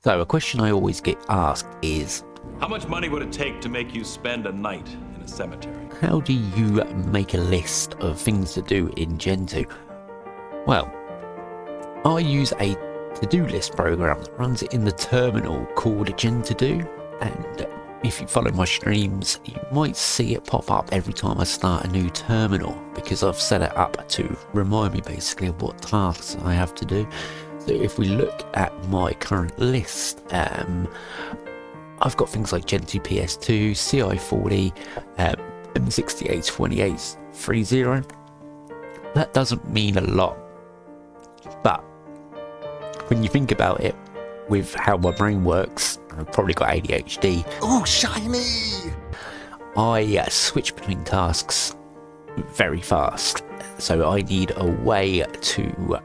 So a question I always get asked is, how much money would it take to make you spend a night in a cemetery? how do you make a list of things to do in Gentoo? Well, I use a to-do list program that runs in the terminal called Gentoo, and if you follow my streams, you might see it pop up every time I start a new terminal, because I've set it up to remind me basically of what tasks I have to do. So if we look at my current list, I've got things like Gentoo PS2, CI40, M682830. That doesn't mean a lot, but when you think about it, with how my brain works, I've probably got ADHD. Oh, shiny! I switch between tasks very fast, so I need a way to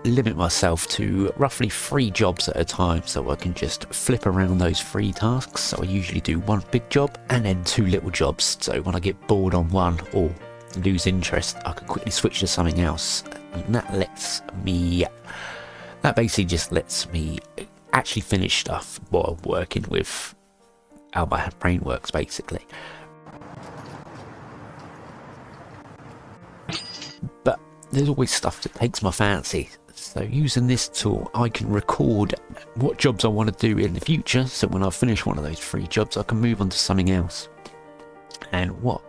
limit myself to roughly 3 jobs at a time, so I can just flip around those 3 tasks. So I usually do 1 big job and then 2 little jobs, so when I get bored on one or lose interest, I can quickly switch to something else, and that basically just lets me actually finish stuff while working with how my brain works, basically. But there's always stuff that takes my fancy, so using this tool I can record what jobs I want to do in the future, so when I finish one of those 3 jobs I can move on to something else. And what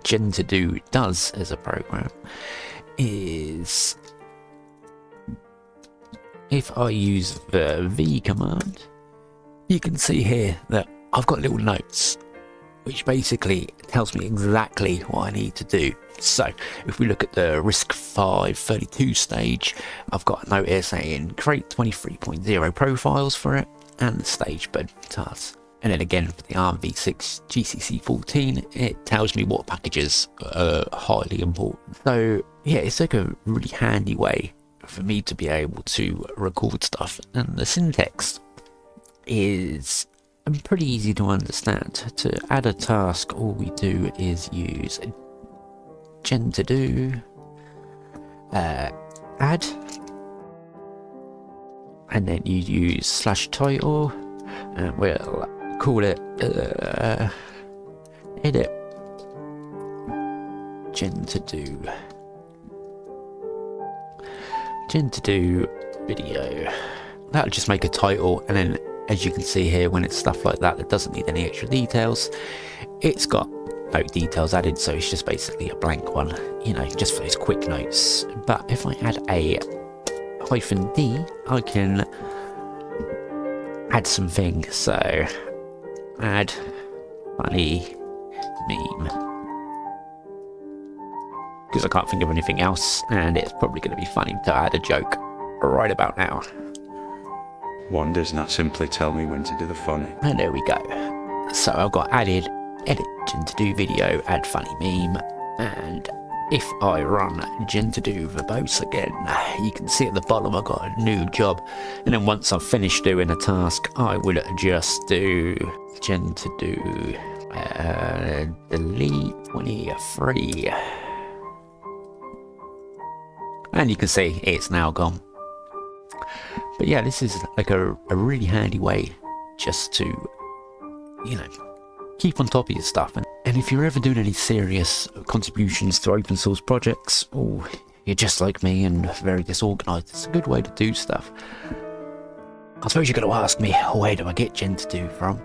Gentoo does as a program is, if I use the V command, you can see here that I've got little notes which basically tells me exactly what I need to do. So if we look at the risk 532 stage, I've got a note here saying create 23.0 profiles for it and the stage bed tasks. And then again for the ARMv6 GCC 14, it tells me what packages are highly important. So yeah, it's like a really handy way for me to be able to record stuff, and the syntax is pretty easy to understand. To add a task, all we do is use Gentoo add, and then you use /title, and we'll call it edit Gentoo video. That'll just make a title, and then as you can see here, when it's stuff like that that doesn't need any extra details, it's got no details added, so it's just basically a blank one, you know, just for those quick notes. But if I add a -d, I can add something. So add funny meme, because I can't think of anything else, and it's probably going to be funny to add a joke right about now. One does not simply tell me when to do the funny. And there we go. So I've got added edit Gentoo video, add funny meme, and if I run Gentoo verbose again, you can see at the bottom I've got a new job, and then once I've finished doing a task, I will just do Gentoo delete 23. And you can see it's now gone. But yeah, this is like a really handy way just to, you know, keep on top of your stuff. And if you're ever doing any serious contributions to open source projects, or you're just like me and very disorganized, it's a good way to do stuff. I suppose you're going to ask me, where do I get Gentoo from?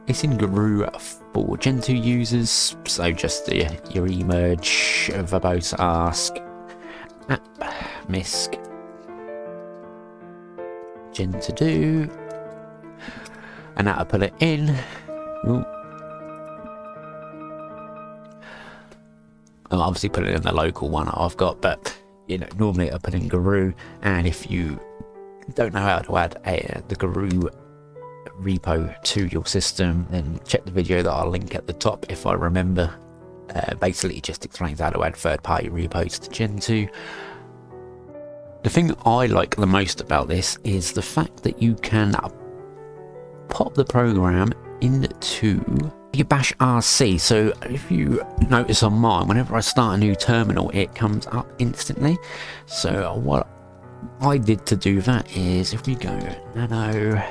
It's in Guru for Gentoo users, so just your emerge, verbose ask, app, misc, Gentoo, and that'll put it in. Ooh. I'll obviously put it in the local one I've got, but you know, normally I put in Guru. And if you don't know how to add the Guru repo to your system, then check the video that I'll link at the top if I remember. Basically it just explains how to add third-party repos to Gentoo. The thing I like the most about this is the fact that you can pop the program into your bash RC. So if you notice on mine, whenever I start a new terminal, it comes up instantly. So what I did to do that is, if we go nano.bash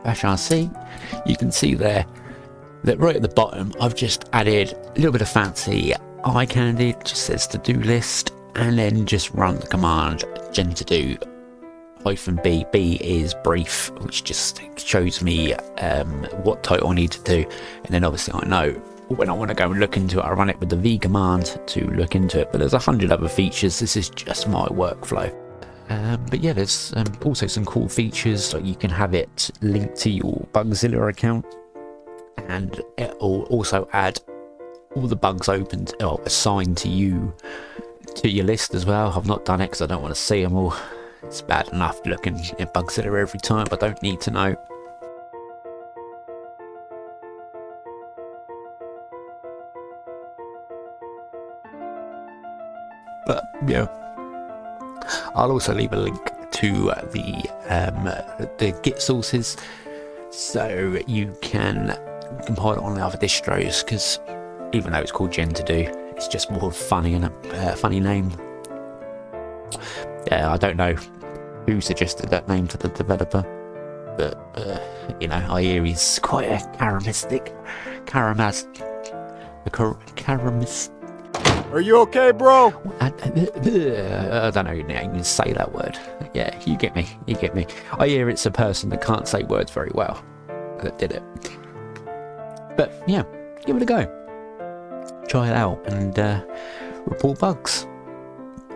rc, you can see there that right at the bottom I've just added a little bit of fancy eye candy. It just says to do list, and then just run the command Gentoo -b. B is brief, which just shows me what title I need to do, and then obviously I know when I want to go and look into it, I run it with the V command to look into it. But there's 100 other features. This is just my workflow. But yeah, there's also some cool features, like you can have it linked to your Bugzilla account, and it will also add all the bugs opened or assigned to you to your list as well. I've not done it because I don't want to see them all. It's bad enough looking at Bugzilla every time. I don't need to know. But yeah, I'll also leave a link to the Git sources, so you can compile it on the other distros, because even though it's called Gentoo, it's just more funny and a funny name. Yeah, I don't know who suggested that name to the developer, but you know, I hear he's quite a charismatic. Are you okay, bro? I don't know, you can say that word. Yeah, you get me. I hear it's a person that can't say words very well that did it. But yeah, give it a go. Try it out and report bugs.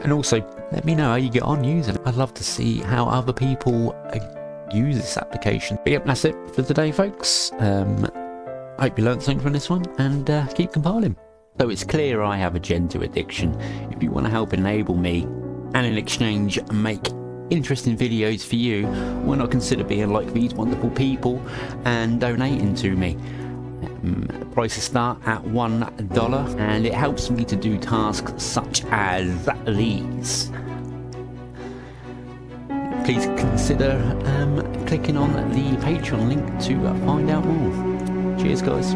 And also, let me know how you get on using it. I'd love to see how other people use this application. But yep, that's it for today, folks. Hope you learned something from this one, and keep compiling. So it's clear I have a Gentoo addiction. If you want to help enable me, and in exchange make interesting videos for you, why not consider being like these wonderful people and donating to me? Prices start at $1, and it helps me to do tasks such as these. Please consider clicking on the Patreon link to find out more. Cheers, guys.